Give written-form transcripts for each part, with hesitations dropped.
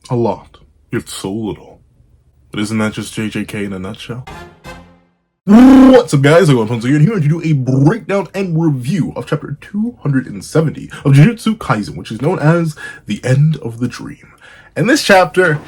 A lot. It's so little. But isn't that just JJK in a nutshell? What's up, guys? I'm once again here to do a breakdown and review of chapter 270 of Jujutsu Kaisen, which is known as The End of the Dream. And this chapter,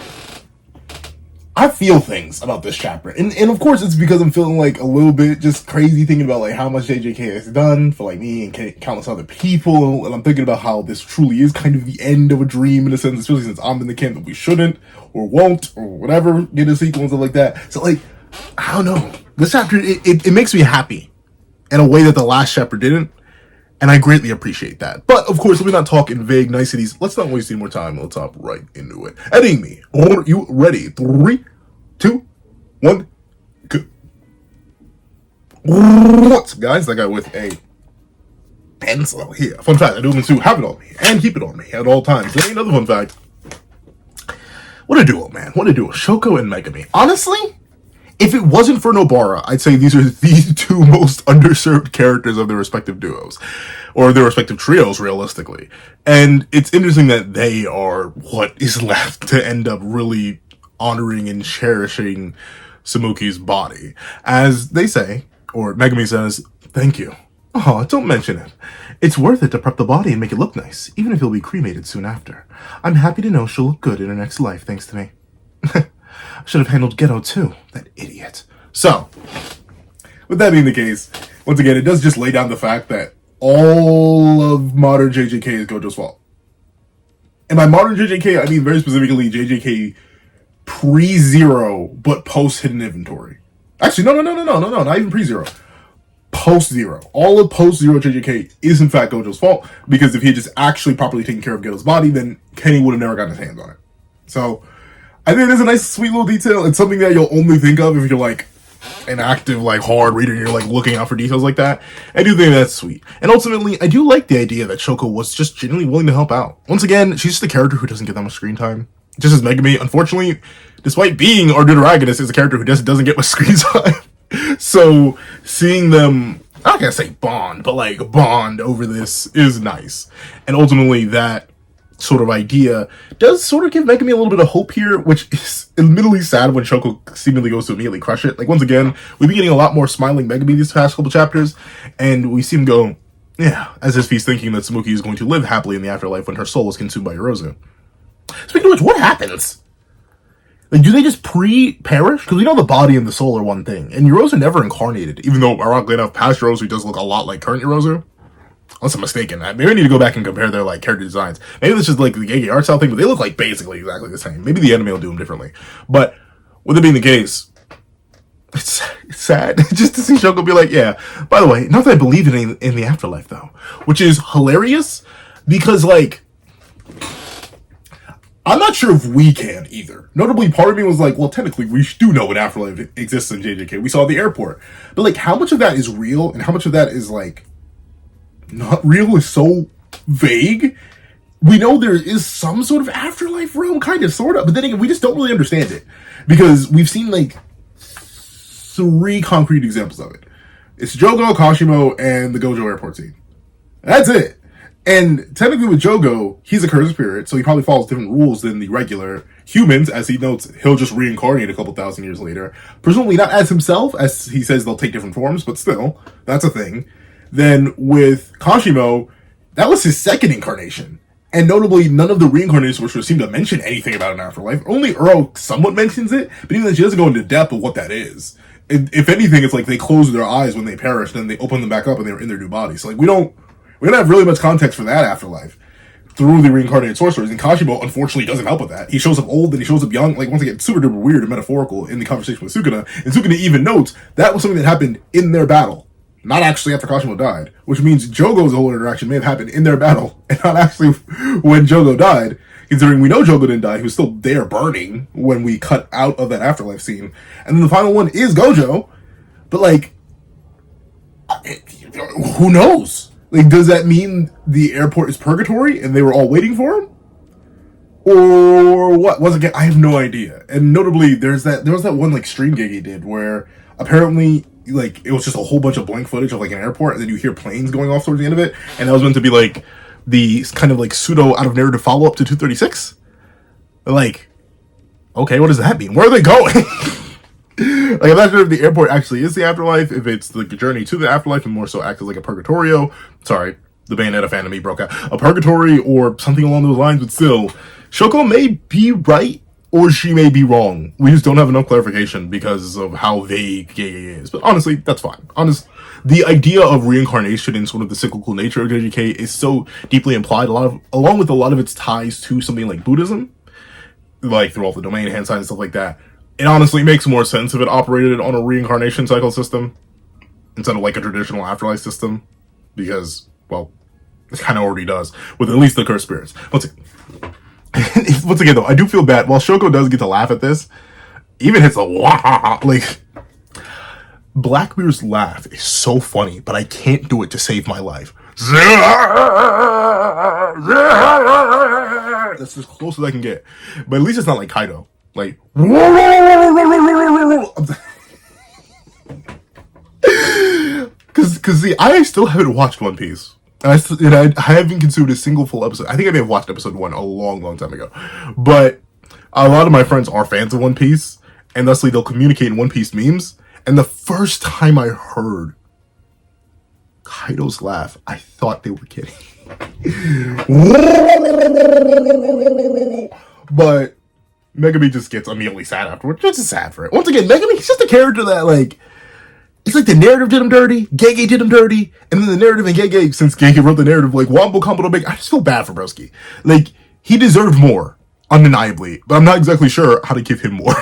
I feel things about this chapter. And of course, it's because I'm feeling like a little bit just crazy thinking about like how much JJK has done for like me and countless other people. And I'm thinking about how this truly is kind of the end of a dream in a sense, especially since I'm in the camp that we shouldn't or won't or whatever get a sequel and stuff like that. So like, I don't know. This chapter, it makes me happy in a way that the last chapter didn't. And I greatly appreciate that. But, of course, let me not talk in vague niceties. Let's not waste any more time. Let's hop right into it. Editing me. Are you ready? 3, 2, 1, go. What's up, guys? That guy with a pencil here. Fun fact, I do mean to have it on me and keep it on me at all times. And another fun fact. What a duo, man. What a duo. Shoko and Megumi. Honestly, if it wasn't for Nobara, I'd say these are the two most underserved characters of their respective duos. Or their respective trios, realistically. And it's interesting that they are what is left to end up really honoring and cherishing Samuki's body. As they say, or Megumi says, thank you. Oh, don't mention it. It's worth it to prep the body and make it look nice, even if he'll be cremated soon after. I'm happy to know she'll look good in her next life, thanks to me. Should have handled Ghetto too, that idiot. So, with that being the case, once again, it does just lay down the fact that all of modern JJK is Gojo's fault. And by modern JJK, I mean very specifically JJK pre-zero, but post-hidden inventory. Actually, no, not even pre-zero. Post-zero. All of post-zero JJK is in fact Gojo's fault, because if he had just actually properly taken care of Ghetto's body, then Kenny would have never gotten his hands on it. So, I think it's a nice, sweet little detail. It's something that you'll only think of if you're like an active, like hard reader and you're like looking out for details like that. I do think that's sweet. And ultimately, I do like the idea that Shoko was just genuinely willing to help out. Once again, she's just a character who doesn't get that much screen time. Just as Megumi, unfortunately, despite being our deuteragonist, is a character who just doesn't get much screen time. So, seeing them, I'm not gonna say bond, but like bond over this is nice. And ultimately, that sort of idea does sort of give Megumi a little bit of hope here, which is admittedly sad when Shoko seemingly goes to immediately crush it. Like, once again, we've been getting a lot more smiling Megumi these past couple chapters, and we see him go, yeah, as if he's thinking that Samuki is going to live happily in the afterlife when her soul is consumed by Yorozu. Speaking of which, what happens? Like, do they just pre-perish? Because we know the body and the soul are one thing, and Yorozu never incarnated, even though, ironically enough, past Yorozu does look a lot like current Yorozu. Unless I'm mistaken. Maybe I need to go back and compare their like character designs. Maybe this is like the Gege art style thing, but they look like basically exactly the same. Maybe the anime will do them differently. But with it being the case, it's sad just to see Shoko be like, yeah, by the way, not that I believe in the afterlife though. Which is hilarious because like, I'm not sure if we can either. Notably, part of me was like, well, technically, we do know an afterlife exists in JJK. We saw at the airport. But like, how much of that is real and how much of that is like not real is so vague. We know there is some sort of afterlife realm, kind of, sort of, but then again, we just don't really understand it because we've seen like 3 concrete examples of it. It's Jogo, Kashimo, and the Gojo airport scene. That's it. And technically with Jogo, he's a cursed spirit, so he probably follows different rules than the regular humans. As he notes, he'll just reincarnate a couple thousand years later. Presumably not as himself, as he says they'll take different forms, but still, that's a thing. Then with Kashimo, that was his second incarnation. And notably, none of the reincarnations which seem to mention anything about an afterlife. Only Uro somewhat mentions it, but even then she doesn't go into depth of what that is. And if anything, it's like they close their eyes when they perish, then they open them back up and they're in their new body. So like we don't have really much context for that afterlife through the reincarnated sorcerers. And Kashimo, unfortunately, doesn't help with that. He shows up old and he shows up young. Like, once again, super duper weird and metaphorical in the conversation with Sukuna. And Sukuna even notes that was something that happened in their battle. Not actually after Kashimo died, which means Jogo's whole interaction may have happened in their battle, and not actually when Jogo died, considering we know Jogo didn't die, he was still there burning when we cut out of that afterlife scene. And then the final one is Gojo, but like, who knows? Like, does that mean the airport is purgatory and they were all waiting for him? Or what? Once again, I have no idea. And notably, there was that one like stream gig he did where apparently like it was just a whole bunch of blank footage of like an airport, and then you hear planes going off towards the end of it, and that was meant to be like the kind of like pseudo out of narrative follow up to 236. Like, okay, what does that mean? Where are they going? Like, I'm not sure if the airport actually is the afterlife, if it's the journey to the afterlife and more so acts as like a purgatorio. Sorry, the Bayonetta fan of me broke out. A purgatory or something along those lines, but still, Shoko may be right or she may be wrong. We just don't have enough clarification because of how vague Gege is. But honestly, that's fine. The idea of reincarnation and sort of the cyclical nature of JJK is so deeply implied, along with a lot of its ties to something like Buddhism, like through all the domain hand signs and stuff like that. It honestly makes more sense if it operated on a reincarnation cycle system instead of like a traditional afterlife system, because, well, it kind of already does with at least the cursed spirits. Once again, though, I do feel bad. While Shoko does get to laugh at this, even hits a wah, like, Blackbeard's laugh is so funny, but I can't do it to save my life. That's as close as I can get. But at least it's not like Kaido. Like, because see, I still haven't watched One Piece. And I haven't consumed a single full episode. I think I may have watched episode 1 a long, long time ago. But a lot of my friends are fans of One Piece, and thusly they'll communicate in One Piece memes. And the first time I heard Kaido's laugh, I thought they were kidding. But Megumi just gets immediately sad afterwards. Just sad for it. Once again, Megumi, he's just a character that, like, it's like the narrative did him dirty, Gege did him dirty, and then the narrative and Gege, since Gege wrote the narrative, like, Wombo Combo to make, I just feel bad for Broski. Like, he deserved more, undeniably, but I'm not exactly sure how to give him more.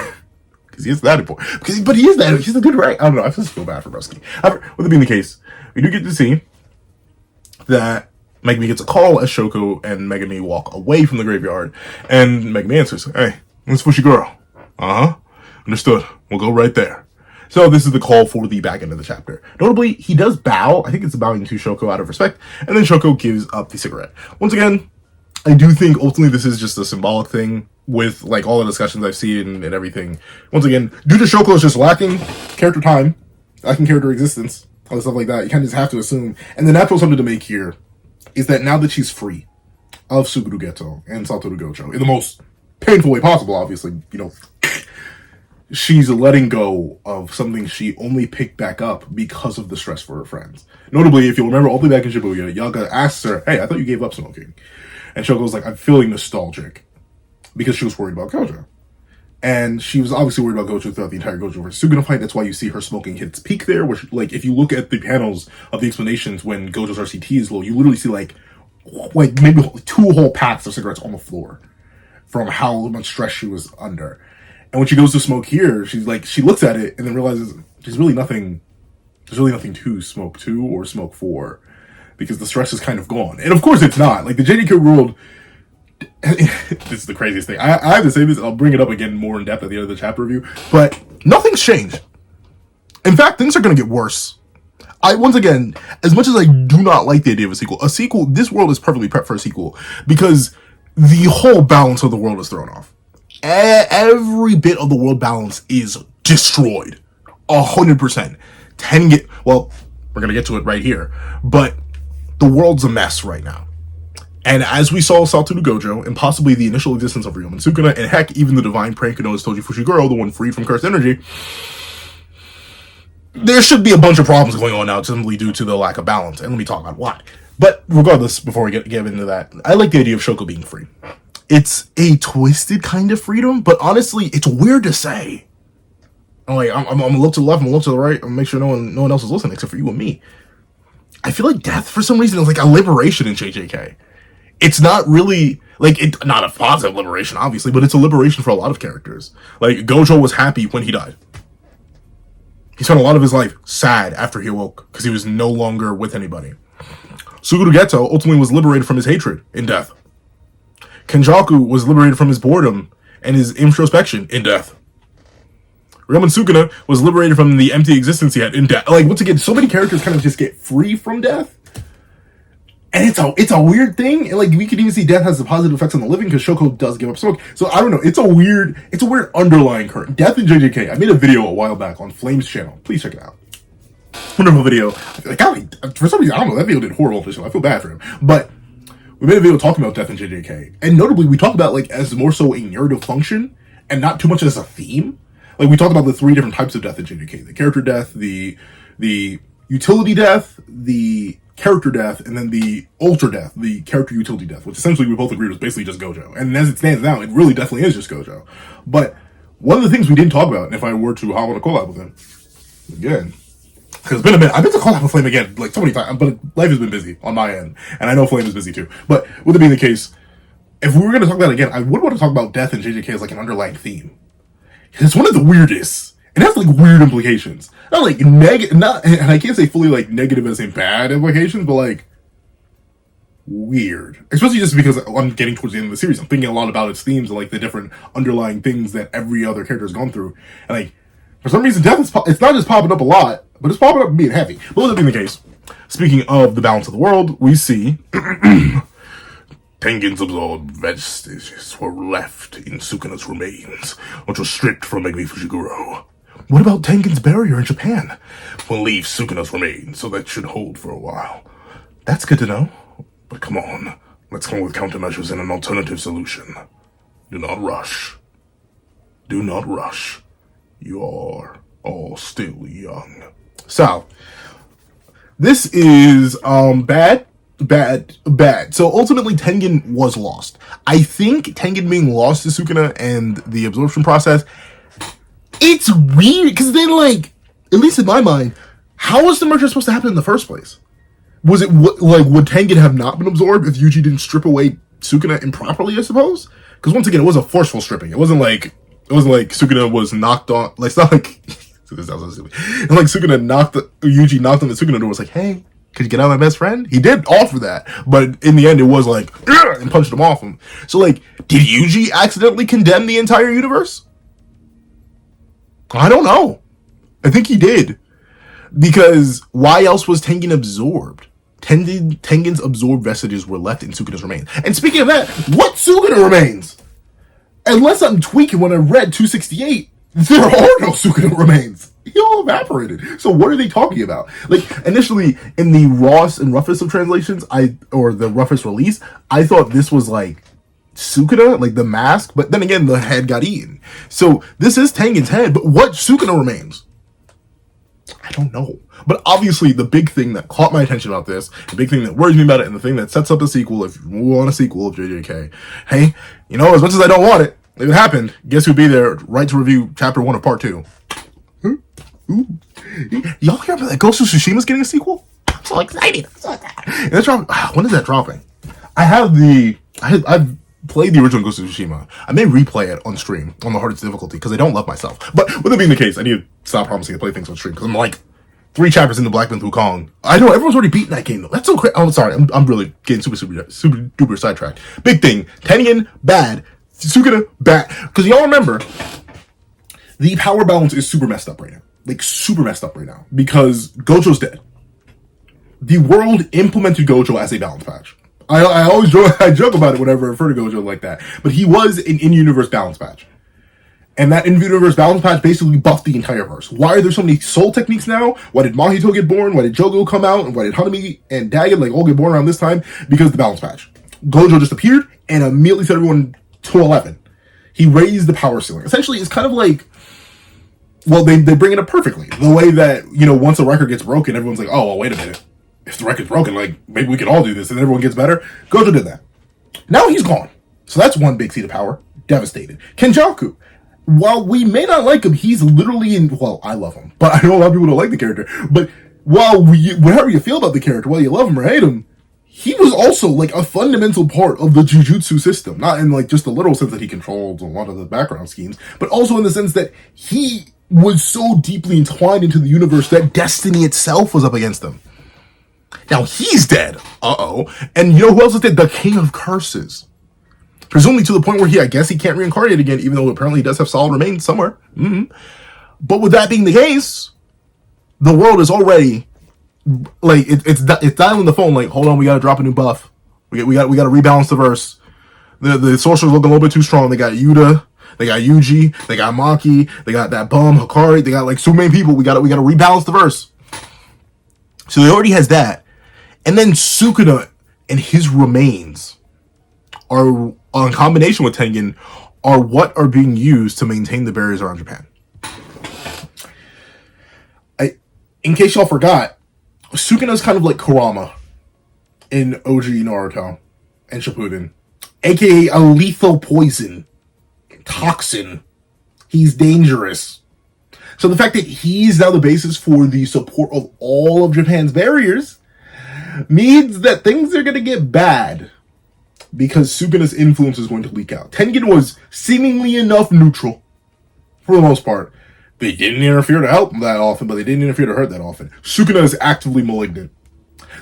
Because he is that important. But he is that, he's a good right. I don't know, I just feel bad for Broski. With it being the case, we do get to see that Megumi gets a call as Shoko and Megumi walk away from the graveyard, and Megumi answers, "Hey, it's Fushi girl." "Uh-huh. Understood. We'll go right there." So this is the call for the back end of the chapter. Notably, he does bow. I think it's bowing to Shoko out of respect, and then Shoko gives up the cigarette. Once again, I do think ultimately this is just a symbolic thing with, like, all the discussions I've seen and everything. Once again, due to Shoko is just lacking character time, lacking character existence, all stuff like that, you kind of just have to assume. And the natural assumption to make here is that now that she's free of Suguru Geto and Satoru Gojo, in the most painful way possible, obviously, you know, she's letting go of something she only picked back up because of the stress for her friends. Notably, if you'll remember, all the way back in Shibuya, Yaga asks her, "Hey, I thought you gave up smoking." And Shoko's like, "I'm feeling nostalgic," because she was worried about Gojo. And she was obviously worried about Gojo throughout the entire Gojo vs. Suguna fight. That's why you see her smoking hit its peak there, which, like, if you look at the panels of the explanations when Gojo's RCT is low, you literally see, like maybe 2 whole packs of cigarettes on the floor from how much stress she was under. And when she goes to smoke here, she's like, she looks at it and then realizes there's really nothing to smoke to or smoke for, because the stress is kind of gone. And of course it's not. Like, the JDK world, this is the craziest thing. I have to say this, I'll bring it up again more in depth at the end of the chapter review, but nothing's changed. In fact, things are going to get worse. Once again, as much as I do not like the idea of a sequel, this world is perfectly prepped for a sequel, because the whole balance of the world is thrown off. Every bit of the world balance is destroyed. 100%. Well, we're going to get to it right here, but the world's a mess right now. And as we saw Satoru Gojo, and possibly the initial existence of Ryoma Sukuna, and heck, even the divine prank known as Toji Fushiguro, the one freed from cursed energy, there should be a bunch of problems going on now simply due to the lack of balance. And let me talk about why. But regardless, before we get into that, I like the idea of Shoko being free. It's a twisted kind of freedom, but honestly, it's weird to say. I'm gonna look to the left, I'm gonna look to the right, I'm gonna make sure no one else is listening except for you and me. I feel like death, for some reason, is like a liberation in JJK. It's not really, like, not a positive liberation, obviously, but it's a liberation for a lot of characters. Like, Gojo was happy when he died. He spent a lot of his life sad after he awoke, because he was no longer with anybody. Suguru Geto ultimately was liberated from his hatred in death. Kenjaku was liberated from his boredom and his introspection in death. Ryoma Sukuna was liberated from the empty existence he had in death. Like, once again, so many characters kind of just get free from death. And it's a weird thing. And, like, we can even see death has the positive effects on the living, because Shoko does give up smoke. So I don't know. It's a weird underlying current. Death in JJK. I made a video a while back on Flame's channel. Please check it out. Wonderful video. Like, for some reason, I don't know. That video did horrible for him. I feel bad for him. But we made a video talking about death in JJK, and notably we talked about like as more so a narrative function and not too much as a theme. Like we talked about the 3 different types of death in JJK: the character death, the utility death, the character death, and then the ultra death, the character utility death, which essentially we both agreed was basically just Gojo. And as it stands now, it really definitely is just Gojo. But one of the things we didn't talk about, and if I were to hop on a collab with him again, because it's been a minute, I've been to collab with Flame again like so many times, but life has been busy on my end, and I know Flame is busy too. But with it being the case, if we were going to talk about it again, I would want to talk about death in JJK as like an underlying theme. It's one of the weirdest. It has like weird implications. Not like negative, not, and I can't say fully like negative as in bad implications, but like weird. Especially just because I'm getting towards the end of the series. I'm thinking a lot about its themes and like the different underlying things that every other character has gone through. And like, for some reason, death is, it's not just popping up a lot, but it's popping up and being heavy. But with that being the case, speaking of the balance of the world, we see Tengen's absorbed vestiges were left in Sukuna's remains, which was stripped from Megumi Fujiguro. What about Tengen's barrier in Japan? We'll leave Sukuna's remains, so that should hold for a while. That's good to know. But come on, let's come up with countermeasures and an alternative solution. Do not rush. Do not rush. You are all still young. So, this is bad. So ultimately Tengen was lost. I think Tengen being lost to Sukuna and the absorption process, it's weird because then like, at least in my mind, how was the merger supposed to happen in the first place? Was it like, would Tengen have not been absorbed if Yuji didn't strip away Sukuna improperly, I suppose? Because once again, it was a forceful stripping. It wasn't like Sukuna was knocked on, like, it's not like this sounds so stupid. And like Yuji knocked on the Sukuna door, was like, hey, could you get out of my best friend? He did offer that, but in the end it was like, and punched him off him. So like, did Yuji accidentally condemn the entire universe? I don't know. I think he did. Because why else was Tengen absorbed? Tengen's absorbed vestiges were left in Sukuna's remains. And speaking of that, what Sukuna remains? Unless I'm tweaking when I read 268, there are no Sukuna remains. He all evaporated. So what are they talking about? Like, initially, in the rawest and roughest of translations, or the roughest release, I thought this was like Sukuna, like the mask, but then again, the head got eaten. So this is Tengen's head, but what Sukuna remains? I don't know. But obviously, the big thing that caught my attention about this, the big thing that worries me about it, and the thing that sets up a sequel, if we want a sequel of JJK, hey, you know, as much as I don't want it, if it happened, guess who'd be there right to review Chapter 1 of Part 2? Ooh. Y'all hear about that Ghost of Tsushima's getting a sequel? I'm so excited. When is that dropping? I've played the original Ghost of Tsushima. I may replay it on stream on the hardest difficulty because I don't love myself. But with it being the case, I need to stop promising to play things on stream because I'm like 3 chapters into Black Myth Wukong. I know everyone's already beaten that game though. That's so crazy. I'm sorry. I'm really getting super duper sidetracked. Big thing. Tengen bad. Sukuna bad. Because y'all remember, the power balance is super messed up right now. Like super messed up right now because Gojo's dead. The world implemented Gojo as a balance patch. I always joke about it whenever I refer to Gojo like that. But he was an in-universe balance patch. And that in-universe balance patch basically buffed the entire verse. Why are there so many soul techniques now? Why did Mahito get born? Why did Jogo come out? And why did Hanami and Dagon like all get born around this time? Because of the balance patch. Gojo just appeared and immediately set everyone to 11. He raised the power ceiling. Essentially, it's kind of like, well, they bring it up perfectly. The way that, you know, once a record gets broken, everyone's like, oh, well, wait a minute. If the record's broken, like, maybe we can all do this and everyone gets better. Gojo did that. Now he's gone. So that's one big seed of power. Devastated. Kenjaku. While we may not like him, he's literally in, well, I love him. But I know a lot of people don't like the character. But whatever you feel about the character, whether you love him or hate him, he was also, like, a fundamental part of the Jujutsu system. Not in, like, just the literal sense that he controlled a lot of the background schemes, but also in the sense that he was so deeply entwined into the universe that destiny itself was up against him. Now he's dead. Uh-oh. And you know who else is dead? The King of Curses. Presumably to the point where I guess he can't reincarnate again, even though apparently he does have solid remains somewhere. But with that being the case, the world is already, like, it's dialing the phone like, hold on, we gotta drop a new buff. We gotta rebalance the verse. The sorcerers looking a little bit too strong. They got Yuta, they got Yuji, they got Maki, they got that bum Hikari, they got like so many people. We gotta rebalance the verse. So he already has that. And then Sukuna and his remains are, in combination with Tengen, are what are being used to maintain the barriers around Japan. In case y'all forgot, Sukuna's kind of like Kurama in OG Naruto and Shippuden, aka a lethal poison, toxin. He's dangerous. So the fact that he's now the basis for the support of all of Japan's barriers means that things are going to get bad, because Sukuna's influence is going to leak out. Tengen was seemingly enough neutral for the most part. They didn't interfere to help that often, but they didn't interfere to hurt that often. Sukuna is actively malignant.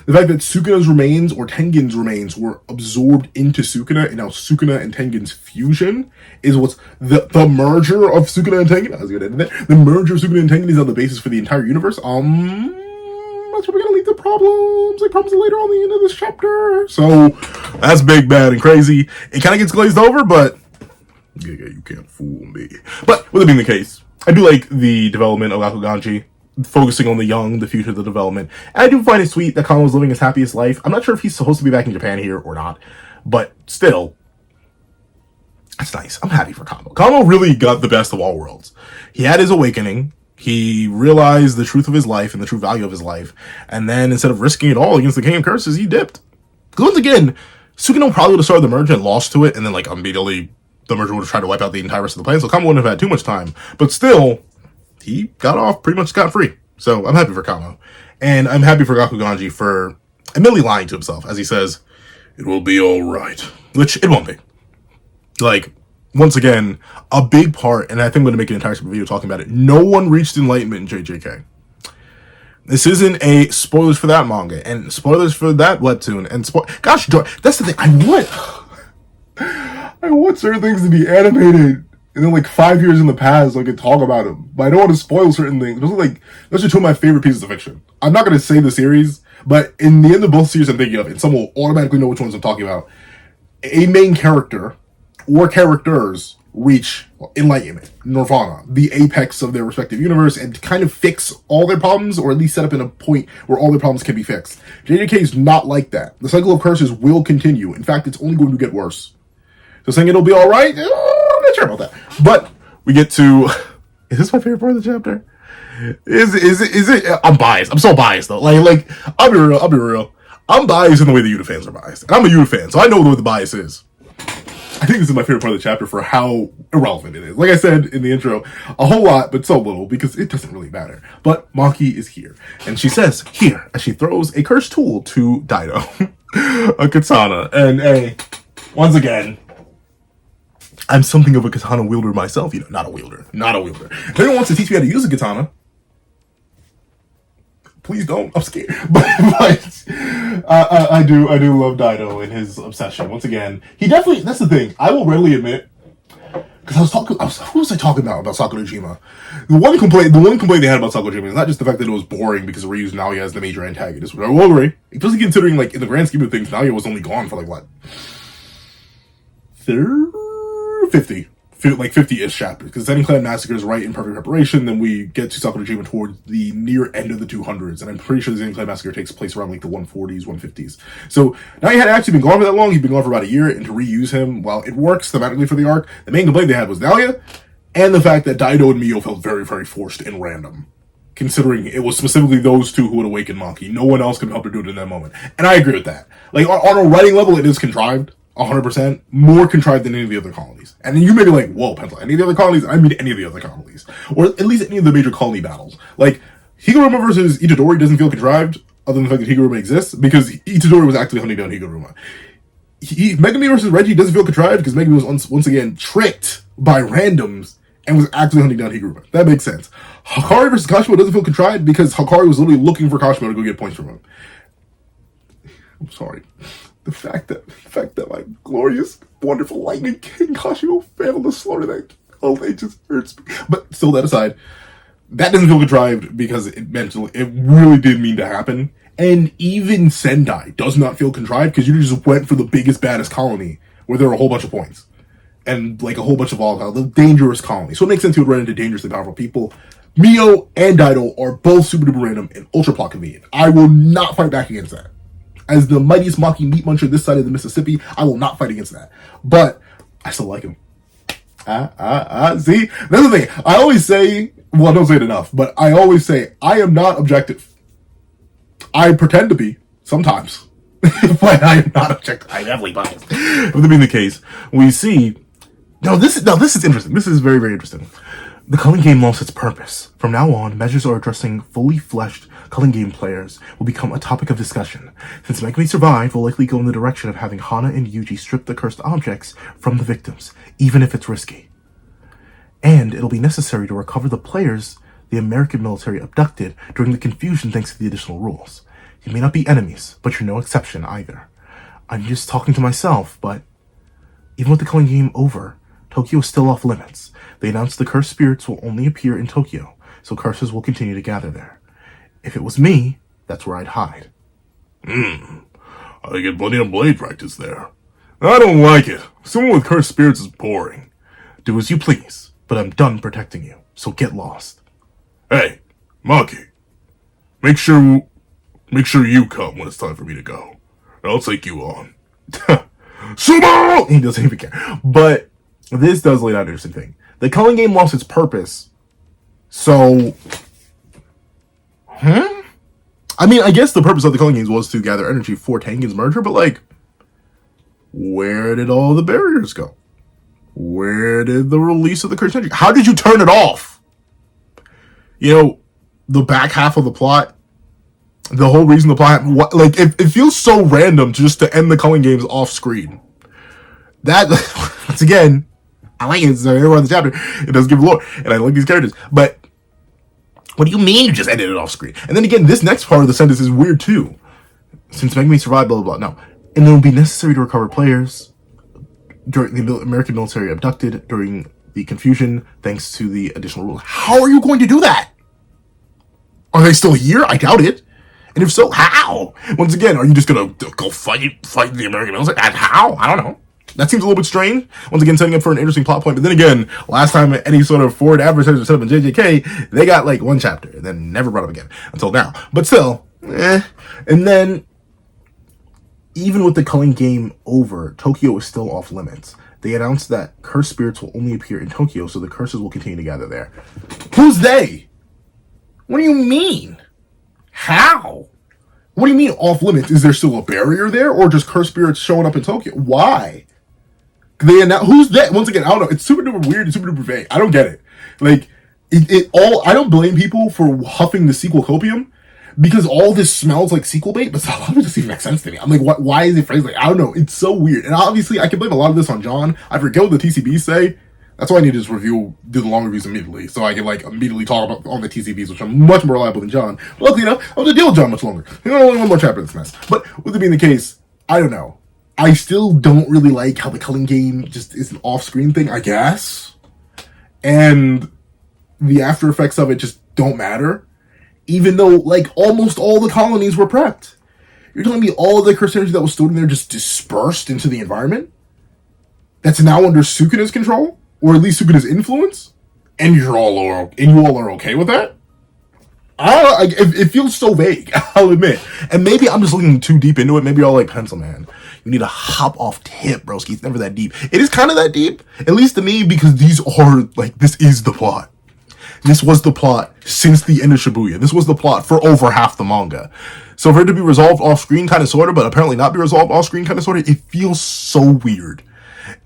The fact that Sukuna's remains, or Tengen's remains, were absorbed into Sukuna, and now Sukuna and Tengen's fusion is what's the merger of Sukuna and Tengen. I was gonna edit that. The merger of Sukuna and Tengen is on the basis for the entire universe. That's probably gonna lead to problems. Like problems later on the end of this chapter. So that's big, bad, and crazy. It kind of gets glazed over, but yeah, you can't fool me. But with it being the case, I do like the development of Gakuganji, focusing on the young, the future of the development. And I do find it sweet that Kamo is living his happiest life. I'm not sure if he's supposed to be back in Japan here or not, but still, it's nice. I'm happy for Kamo. Kamo really got the best of all worlds. He had his awakening. He realized the truth of his life and the true value of his life. And then instead of risking it all against the King of Curses, he dipped. Because once again, Sukino probably would have started the merge and lost to it, and then like immediately the merger would have tried to wipe out the entire rest of the plan. So Kamo wouldn't have had too much time. But still, he got off pretty much scot-free. So I'm happy for Kamo. And I'm happy for Gakuganji for admittedly lying to himself, as he says, it will be alright. Which it won't be. Like, once again, a big part, and I think I'm going to make an entire video talking about it, no one reached enlightenment in JJK. This isn't a spoilers for that manga, and spoilers for that webtoon, and gosh, that's the thing, I want certain things to be animated, and then like 5 years in the past, I could talk about them. But I don't want to spoil certain things. Those are two of my favorite pieces of fiction. I'm not going to say the series, but in the end of both series I'm thinking of, and some will automatically know which ones I'm talking about, a main character, or characters, reach enlightenment, nirvana, the apex of their respective universe, and kind of fix all their problems, or at least set up in a point where all their problems can be fixed. JJK is not like that. The cycle of curses will continue. In fact, it's only going to get worse. So saying it'll be alright, I'm not sure about that. But we get to, is this my favorite part of the chapter? Is it? I'm biased. I'm so biased though. Like I'll be real. I'm biased in the way the Yuta fans are biased. And I'm a Yuta fan, so I know what the bias is. I think this is my favorite part of the chapter for how irrelevant it is. Like I said in the intro, a whole lot, but so little, because it doesn't really matter. But Maki is here, and she says, here, as she throws a cursed tool to Daido, a katana. And once again, I'm something of a katana wielder myself. You know, not a wielder. If anyone wants to teach me how to use a katana, please don't. I'm scared. But I do love Daido and his obsession. Once again, he definitely, that's the thing. I will readily admit, because who was I talking about Sakurajima? The one complaint they had about Sakurajima is not just the fact that it was boring because we used Naoya as the major antagonist, which I will agree. Especially considering, like, in the grand scheme of things, Naoya was only gone for, like, what? 50-ish chapters, because Zen Clan Massacre is right in perfect preparation. Then we get to Sakurajima towards the near end of the 200s, and I'm pretty sure the Zen Clan Massacre takes place around like the 140s, 150s. So now he had actually been gone for that long. He'd been gone for about a year, and to reuse him, while it works thematically for the arc, the main complaint they had was Naoya, and the fact that Daido and Mio felt very, very forced and random, considering it was specifically those two who would awaken Maki. No one else could help her do it in that moment, and I agree with that. Like on a writing level, it is contrived. 100% more contrived than any of the other colonies. And then you may be like, whoa, Pencil, any of the other colonies? I mean any of the other colonies. Or at least any of the major colony battles. Like, Higuruma versus Itadori doesn't feel contrived, other than the fact that Higuruma exists, because Itadori was actually hunting down Higuruma. Megumi versus Reggie doesn't feel contrived, because Megumi was once again tricked by randoms, and was actually hunting down Higuruma. That makes sense. Hakari versus Kashimo doesn't feel contrived, because Hakari was literally looking for Kashimo to go get points from him. I'm sorry. The fact that my glorious, wonderful Lightning King Kashimo failed to slaughter that, it just hurts me. But still, that aside, that doesn't feel contrived because it really did mean to happen. And even Sendai does not feel contrived because you just went for the biggest, baddest colony where there are a whole bunch of points. And like a whole bunch of volatile, the dangerous colony. So it makes sense you would run into dangerously powerful people. Mio and Daido are both super duper random and ultra plot convenient. I will not fight back against that. As the mightiest Maki meat muncher this side of the Mississippi, I will not fight against that. But I still like him. See? That's the thing. I always say, well, I don't say it enough, but I always say, I am not objective. I pretend to be, sometimes. But I am not objective. I'm heavily biased. With that being the case, we see... Now this is interesting. This is very, very interesting. The culling game lost its purpose. From now on, measures are addressing fully fleshed culling game players will become a topic of discussion. Since Megumi survived, will likely go in the direction of having Hana and Yuji strip the cursed objects from the victims, even if it's risky. And it'll be necessary to recover the players the American military abducted during the confusion thanks to the additional rules. You may not be enemies, but you're no exception either. I'm just talking to myself, but even with the culling game over, Tokyo is still off limits. They announced the cursed spirits will only appear in Tokyo, so curses will continue to gather there. If it was me, that's where I'd hide. I get plenty of blade practice there. I don't like it. Someone with cursed spirits is boring. Do as you please, but I'm done protecting you, so get lost. Hey, Maki. Make sure you come when it's time for me to go. I'll take you on. Sumo! He doesn't even care. But this does lay out an interesting thing. The culling game lost its purpose. So... I mean, I guess the purpose of the culling games was to gather energy for Tengen's merger, but like... where did all the barriers go? Where did the release of the cursed energy... How did you turn it off? You know, the back half of the plot... The whole reason the plot... Like, it feels so random to end the culling games off screen. That... Once again... I like it. So everyone in the chapter, it does give lore, and I like these characters. But what do you mean you just ended it off screen? And then again, this next part of the sentence is weird too. Since Megumi survived, blah blah blah. No, and it will be necessary to recover players during the American military abducted during the confusion, thanks to the additional rules. How are you going to do that? Are they still here? I doubt it. And if so, how? Once again, are you just gonna go fight the American military? And how? I don't know. That seems a little bit strange. Once again, setting up for an interesting plot point. But then again, last time any sort of forward advertisement set up in JJK, they got like one chapter and then never brought up again until now. But still, And then, even with the culling game over, Tokyo is still off limits. They announced that cursed spirits will only appear in Tokyo, so the curses will continue to gather there. Who's they? What do you mean? How? What do you mean off limits? Is there still a barrier there, or just cursed spirits showing up in Tokyo? Why? Who's that? Once again, I don't know. It's super duper weird and super duper vague. I don't get it. Like, I don't blame people for huffing the sequel copium, because all this smells like sequel bait, but a lot of it doesn't even make sense to me. I'm like, why is it phrased like, I don't know. It's so weird. And obviously, I can blame a lot of this on John. I forget what the TCBs say. That's why I need to just do the long reviews immediately, so I can like immediately talk about on the TCBs, which I'm much more reliable than John. But luckily enough, I'll have to deal with John much longer. Only one more chapter of this mess. But with it being the case, I don't know. I still don't really like how the culling game just is an off-screen thing, I guess. And the after effects of it just don't matter. Even though, like, almost all the colonies were prepped. You're telling me all the cursed energy that was stored in there just dispersed into the environment? That's now under Sukuna's control? Or at least Sukuna's influence? And you all are okay with that? It feels so vague, I'll admit. And maybe I'm just looking too deep into it. Maybe y'all like, Pencil Man, you need to hop off tip, broski. It's never that deep. It is kind of that deep, at least to me, because this is the plot. This was the plot since the end of Shibuya. This was the plot for over half the manga. So for it to be resolved off-screen, kind of, sort of, but apparently not be resolved off-screen, kind of, sort of, it feels so weird.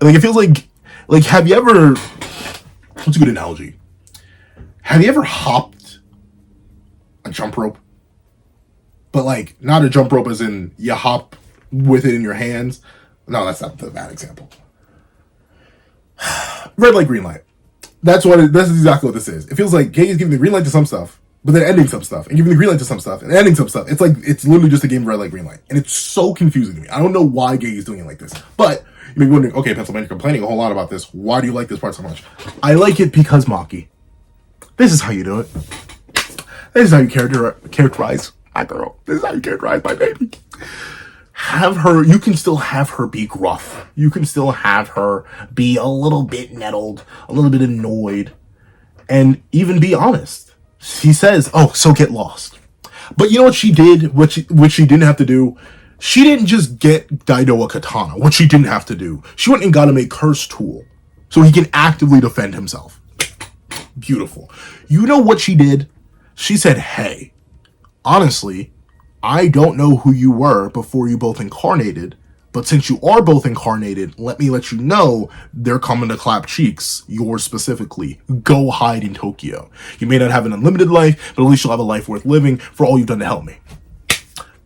Like, it feels like, have you ever... What's a good analogy? Have you ever hopped a jump rope? But, like, not a jump rope as in you hop with it in your hands. No, that's not the bad example. Red light, green light. That's exactly what this is. It feels like Gay is giving the green light to some stuff, but then ending some stuff, and giving the green light to some stuff, and ending some stuff. It's like, it's literally just a game of red light, green light. And it's so confusing to me. I don't know why Gay is doing it like this. But you may be wondering, okay, Pencil Man, you're complaining a whole lot about this. Why do you like this part so much? I like it because Maki. This is how you do it. This is how you characterize my girl. This is how you characterize my baby. You can still have her be gruff. You can still have her be a little bit nettled, a little bit annoyed, and even be honest. She says, oh, so get lost. But you know what she did, which she didn't have to do? She didn't just get Daido a katana, which she didn't have to do. She went and got him a curse tool so he can actively defend himself. Beautiful. You know what she did? She said, hey, honestly, I don't know who you were before you both incarnated, but since you are both incarnated, let me let you know they're coming to clap cheeks, yours specifically. Go hide in Tokyo. You may not have an unlimited life, but at least you'll have a life worth living for all you've done to help me.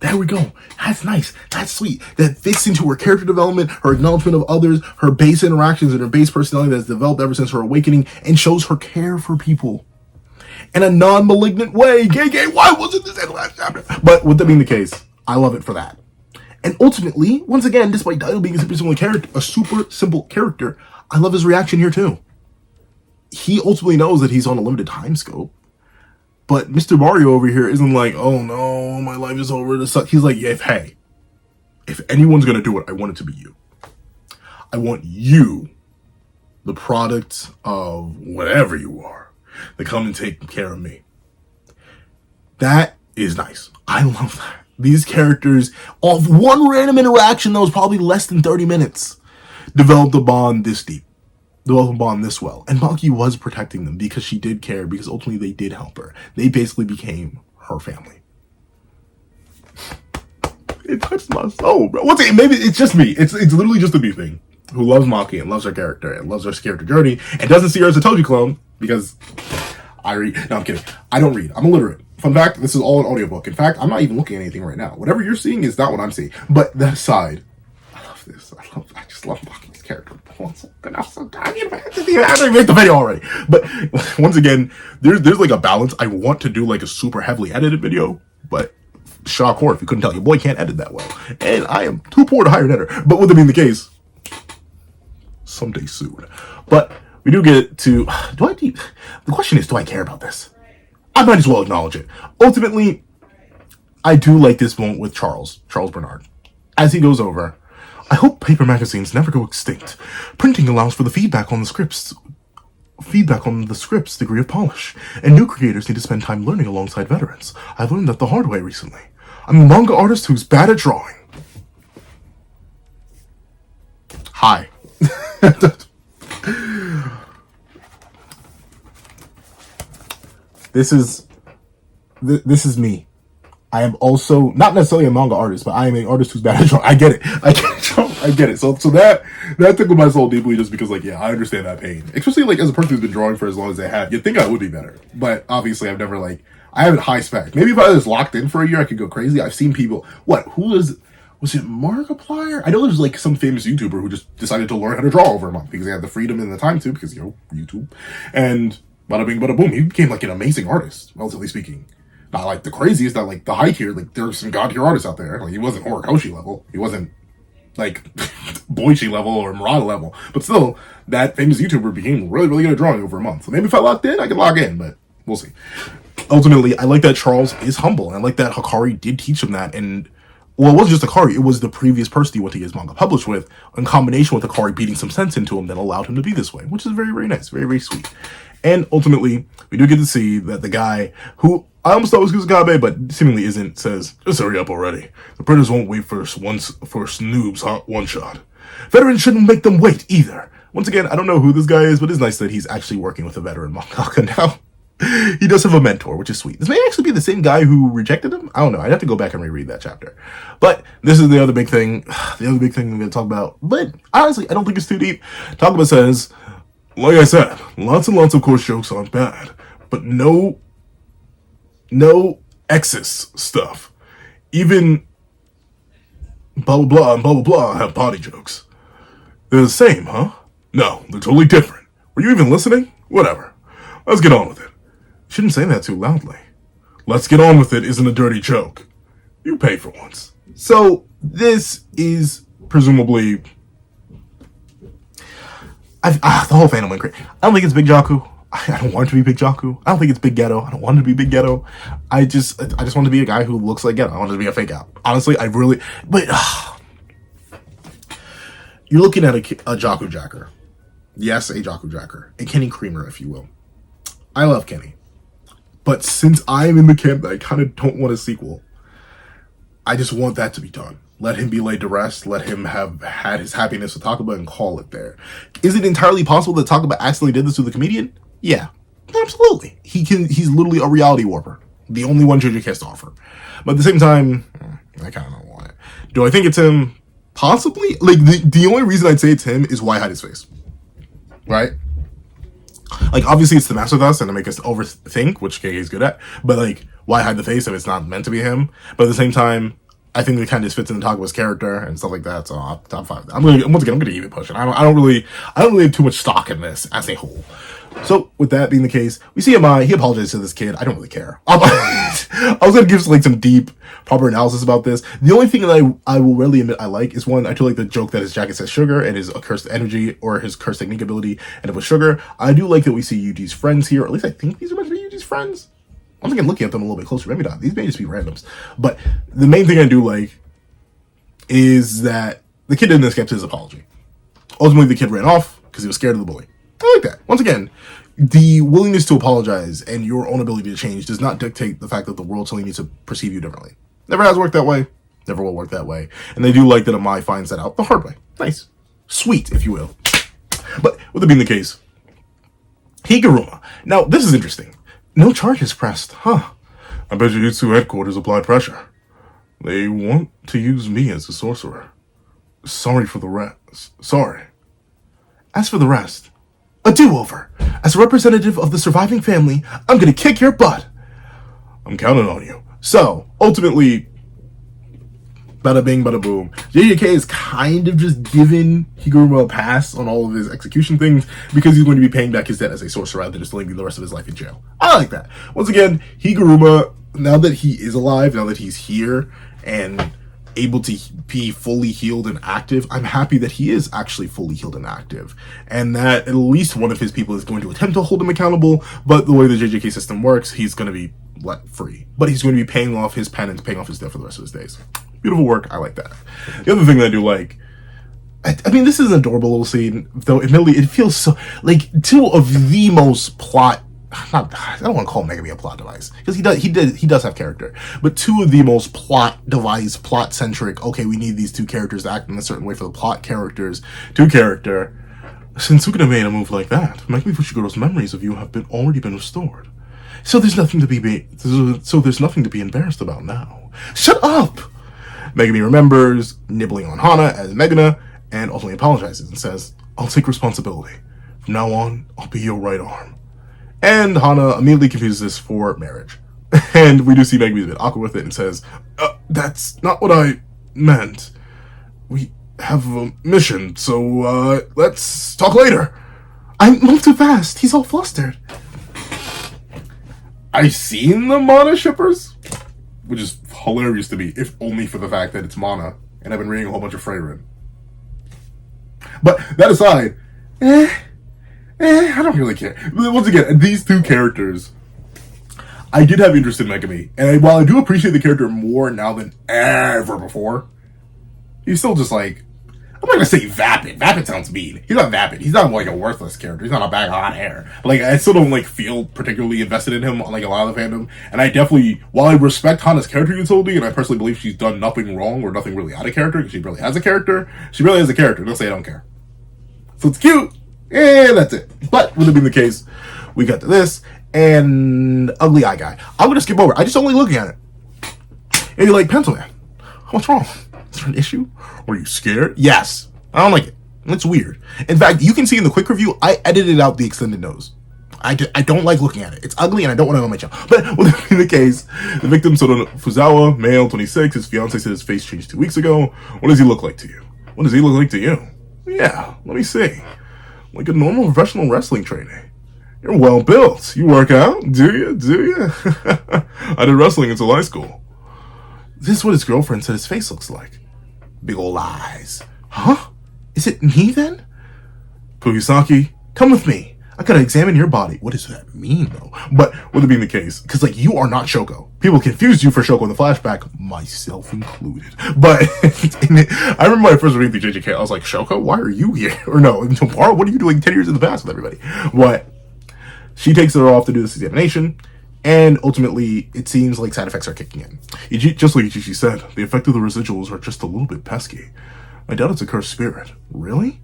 There we go. That's nice. That's sweet. That fits into her character development, her acknowledgement of others, her base interactions, and her base personality that's developed ever since her awakening, and shows her care for people in a non-malignant way. Gay, why wasn't this in the last chapter? But with that being the case, I love it for that. And ultimately, once again, despite Daido being a super simple character, I love his reaction here too. He ultimately knows that he's on a limited time scope. But Mr. Mario over here isn't like, oh no, my life is over. He's like, hey, if anyone's going to do it, I want it to be you. I want you, the product of whatever you are, to come and take care of me. That is nice. I love that. These characters, off one random interaction that was probably less than 30 minutes, developed a bond this deep. Developed a bond this well. And Maki was protecting them because she did care, because ultimately they did help her. They basically became her family. It touched my soul, bro. Once again, maybe it's just me. It's literally just a me thing. Who loves Maki and loves her character and loves her character journey and doesn't see her as a Toji clone because I read. No, I'm kidding. I don't read. I'm illiterate. Fun fact, this is all an audiobook. In fact, I'm not even looking at anything right now. Whatever you're seeing is not what I'm seeing. But that aside, I love this. I just love Maki's character. I'm so tired. I didn't make the video already. But once again, there's like a balance. I want to do like a super heavily edited video, but shock horror if you couldn't tell, your boy can't edit that well. And I am too poor to hire an editor. But with it being the case, someday soon. But we do get to, the question is, do I care about this? I might as well acknowledge it. Ultimately, I do like this moment with Charles Bernard. As he goes over, I hope paper magazines never go extinct. Printing allows for the feedback on the script's degree of polish, and new creators need to spend time learning alongside veterans. I learned that the hard way recently. I'm a manga artist who's bad at drawing. Hi. This is me. I am also not necessarily a manga artist, but I am an artist who's bad at drawing. I get it. I get it. So that tickled my soul deeply, just because, like, yeah, I understand that pain. Especially, like, as a person who's been drawing for as long as I have, you'd think I would be better. But obviously, I've never, like, I haven't high spec. Maybe if I was locked in for a year, I could go crazy. I've seen people. Was it Markiplier? I know there's, like, some famous YouTuber who just decided to learn how to draw over a month because they had the freedom and the time to, because, YouTube. And bada bing, bada boom, he became, like, an amazing artist, relatively speaking. Not, like, the craziest, not, like, the high tier. Like, there's some god tier artists out there. Like, he wasn't Horikoshi level. He wasn't, like, Boichi level or Murata level. But still, that famous YouTuber became really, really good at drawing over a month. So maybe if I locked in, I could log in, but we'll see. Ultimately, I like that Charles is humble. And I like that Hikari did teach him that. And, well, it wasn't just Hikari. It was the previous person he went to get his manga published with, in combination with Hikari beating some sense into him that allowed him to be this way, which is very, very nice. Very, very sweet. And ultimately, we do get to see that the guy who I almost thought was Kusakabe, but seemingly isn't, says, just hurry up already. The printers won't wait for Snoob's one shot. Veterans shouldn't make them wait either. Once again, I don't know who this guy is, but it's nice that he's actually working with a veteran mangaka now. He does have a mentor, which is sweet. This may actually be the same guy who rejected him. I don't know. I'd have to go back and reread that chapter. But this is the other big thing. The other big thing I'm going to talk about. But honestly, I don't think it's too deep. Takuma says, like I said, lots and lots of course jokes aren't bad, but no excess stuff. Even blah blah blah and blah blah blah have potty jokes. They're the same, huh? No, they're totally different. Were you even listening? Whatever. Let's get on with it. Shouldn't say that too loudly. Let's get on with it isn't a dirty joke. You pay for once. So this is presumably the whole fandom went crazy. I don't think it's Big Jaku. I don't want it to be Big Jaku. I don't think it's Big Ghetto. I don't want it to be Big Ghetto. I just want to be a guy who looks like Ghetto. I want it to be a fake out. Honestly, you're looking at a Jaku Jacker. Yes, a Jaku Jacker. A Kenny Creamer, if you will. I love Kenny. But since I'm in the camp that I kind of don't want a sequel, I just want that to be done. let him be laid to rest, let him have had his happiness with Takaba and call it there. Is it entirely possible that Takaba accidentally did this to the comedian? Yeah, absolutely. He's literally a reality warper. The only one JJK has to offer. But at the same time, I kind of don't want it. Do I think it's him? Possibly. Like, the only reason I'd say it's him is why hide his face. Right? Like, obviously it's the mess with us and to make us overthink, which KK is good at. But, like, why hide the face if it's not meant to be him? But at the same time, I think it kind of just fits in the Takaba's character and stuff like that. So top 5. I'm gonna keep it pushing. I don't really have too much stock in this as a whole. So with that being the case, we see him. He apologizes to this kid. I don't really care. I was gonna give like some deep, proper analysis about this. The only thing that I will readily admit I like is one. I do like the joke that his jacket says sugar and his cursed energy or his cursed technique ability and it was sugar. I do like that we see Yuji's friends here. Or at least I think these are meant to be Yuji's friends. I'm thinking looking at them a little bit closer. Maybe not. These may just be randoms. But the main thing I do like is that the kid didn't accept his apology. Ultimately, the kid ran off because he was scared of the bully. I like that. Once again, the willingness to apologize and your own ability to change does not dictate the fact that the world suddenly needs to perceive you differently. Never has worked that way. Never will work that way. And they do like that Amai finds that out the hard way. Nice. Sweet, if you will. But with it being the case, Higuruma. Now, this is interesting. No charges pressed, huh? I bet Jujutsu headquarters applied pressure. They want to use me as a sorcerer. Sorry for the rest. Sorry. As for the rest, a do-over. As a representative of the surviving family, I'm gonna kick your butt. I'm counting on you. So, ultimately, bada bing, bada boom. JJK is kind of just giving Higuruma a pass on all of his execution things because he's going to be paying back his debt as a sorcerer rather than just living the rest of his life in jail. I like that. Once again, Higuruma, now that he is alive, now that he's here and able to be fully healed and active, I'm happy that he is actually fully healed and active. And that at least one of his people is going to attempt to hold him accountable, but the way the JJK system works, he's going to be let free. But he's going to be paying off his penance, paying off his debt for the rest of his days. Beautiful work. I like that. The other thing that I do like, I mean, this is an adorable little scene, though admittedly it feels so, like, two of the most plot, I don't want to call Megumi a plot device, because he does have character, but two of the most plot device, plot-centric, okay, we need these two characters to act in a certain way for the plot characters to character. Since Sukuna made a move like that, Megumi Fushigoro's memories of you have already been restored. So there's nothing to be embarrassed about now. Shut up! Megumi remembers nibbling on Hana as Megana and ultimately apologizes and says, I'll take responsibility. From now on, I'll be your right arm. And Hana immediately confuses this for marriage. And we do see Megumi a bit awkward with it and says, that's not what I meant. We have a mission, so let's talk later. I moved too fast. He's all flustered. I've seen the Mana shippers, which is hilarious to me, if only for the fact that it's Mana, and I've been reading a whole bunch of Freyrin. But that aside, I don't really care. Once again, these two characters, I did have interest in Megumi, and while I do appreciate the character more now than ever before, he's still just like, I'm not gonna say vapid. Vapid sounds mean. He's not vapid. He's not like a worthless character. He's not a bag of hot hair. But like, I still don't like feel particularly invested in him on like a lot of the fandom. And I definitely, while I respect Hana's character utility, and I personally believe she's done nothing wrong or nothing really out of character, because she really has a character. She really has a character. Don't say I don't care. So it's cute. And that's it. But with it being the case, we got to this and ugly eye guy. I'm gonna skip over. I just don't like looking at it. And you're like, Pencil Man, what's wrong? Is there an issue? Are you scared? Yes. I don't like it. It's weird. In fact, you can see in the quick review, I edited out the extended nose. I don't like looking at it. It's ugly and I don't want it on my channel. But with that being the case, the victim, Soto Fuzawa, male, 26, his fiance said his face changed 2 weeks ago. What does he look like to you? What does he look like to you? Yeah, let me see. Like a normal professional wrestling trainee. You're well built. You work out? Do you? Do you? I did wrestling until high school. This is what his girlfriend said his face looks like. Big ol' eyes. Huh? Is it me then? Kugisaki, come with me. I gotta examine your body. What does that mean though? But with it being the case, because like you are not Shoko. People confused you for Shoko in the flashback, myself included. But I remember when I first read the JJK, I was like, Shoko, why are you here? Or no, Tomorrow, what are you doing 10 years in the past with everybody? What? She takes her off to do this examination. And ultimately, it seems like side effects are kicking in. Just like Ichichi said, the effect of the residuals are just a little bit pesky. I doubt it's a cursed spirit. Really?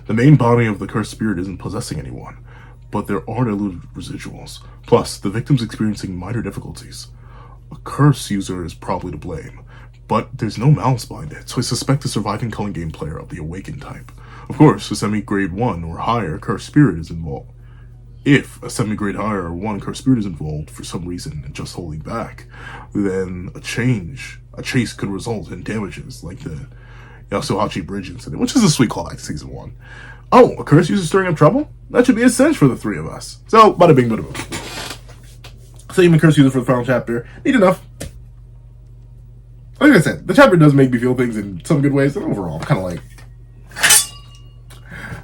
The main body of the cursed spirit isn't possessing anyone, but there are diluted residuals. Plus, the victim's experiencing minor difficulties. A curse user is probably to blame, but there's no malice behind it, so I suspect a surviving culling game player of the awakened type. Of course, a semi-grade 1 or higher cursed spirit is involved. If a semi-grade higher or 1 cursed spirit is involved for some reason and just holding back, then a chase could result in damages like the Yasuhachi Bridge incident, which is a sweet callback to season 1. Oh, a curse user stirring up trouble? That should be a cinch for the three of us. So, bada bing, bada boom. Same curse user for the final chapter. Neat enough. Like I said, the chapter does make me feel things in some good ways, and overall, I'm kind of like,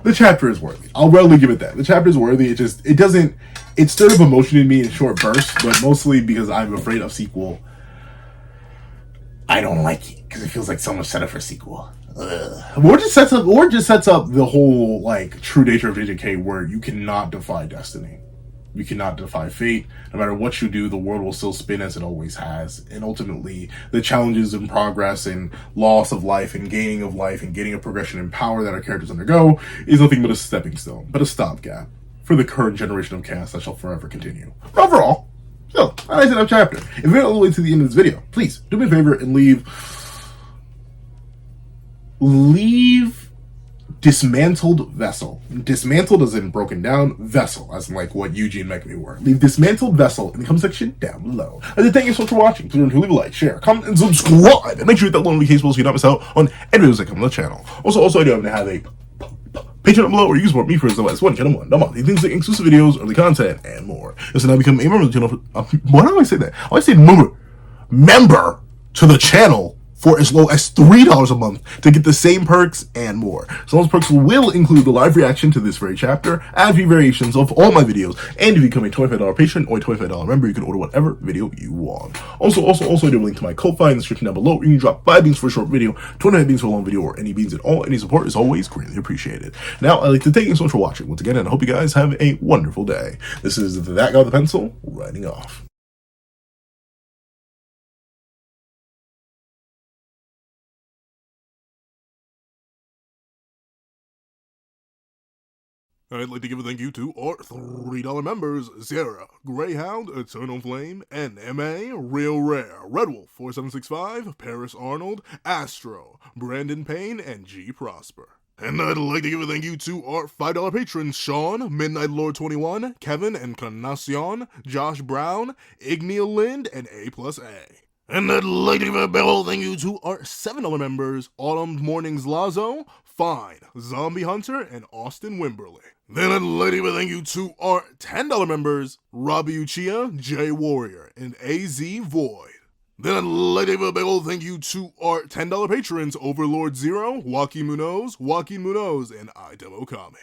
the chapter is worthy. I'll readily give it that. The chapter is worthy. It stirred up emotion in me in short bursts, but mostly because I'm afraid of sequel. I don't like it because it feels like so much setup for sequel. Or just sets up the whole like true nature of JJK, where you cannot defy destiny. You cannot defy fate. No matter what you do, the world will still spin as it always has. And ultimately, the challenges and progress and loss of life and gaining of life and getting a progression in power that our characters undergo is nothing but a stepping stone, but a stopgap for the current generation of cast that shall forever continue. But overall, so, a nice enough chapter. If you made it all the way to the end of this video, please do me a favor and leave dismantled vessel. Dismantled as in broken down, vessel as in like what Yuji and Megumi were. Leave dismantled vessel in the comment section down below. And then thank you so much for watching. Please remember to leave a like, share, comment, and subscribe. And make sure you hit that little notification bell so you don't miss out on any videos that come on the channel. Also I do have to have a Patreon down below, or you can support me for as low as $1 a month. Things like exclusive videos, early content, and more. And so now become a member of the channel. Why do I say that? I say member to the channel for as low as $3 a month to get the same perks and more. So those perks will include the live reaction to this very chapter, ad-free variations of all my videos, and if you become a $25 patron or a $25 member, you can order whatever video you want. Also, I do have a link to my Ko-Fi in the description down below, where you can drop 5 beans for a short video, 25 beans for a long video, or any beans at all. Any support is always greatly appreciated. Now, I'd like to thank you so much for watching once again, and I hope you guys have a wonderful day. This is that guy with the pencil, writing off. I'd like to give a thank you to our $3 members: Sarah, Greyhound, Eternal Flame, NMA, Real Rare, Red Wolf 4765, Paris Arnold, Astro, Brandon Payne, and G Prosper. And I'd like to give a thank you to our $5 patrons: Sean, Midnight Lord 21, Kevin, Encarnacion, Josh Brown, Ignia Lind, and A+A. And I'd like to give a big ol' thank you to our $7 members: Autumn Mornings Lazo, Fine, Zombie Hunter, and Austin Wimberly. Then I'd like to give a thank you to our $10 members: Robbie Uchiha, Jay Warrior, and AZ Void. Then I'd like to give a big ol' thank you to our $10 patrons: Overlord Zero, Joaquin Munoz, and Idem Okami.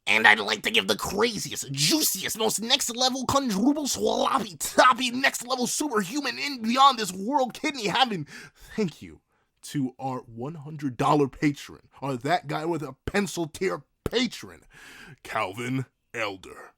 And I'd like to give the craziest, juiciest, most next-level, quadruple, sloppy, toppy, next-level superhuman in beyond this world kidney having thank you to our $100 patron, or that guy with a pencil tier patron, Calvin Elder.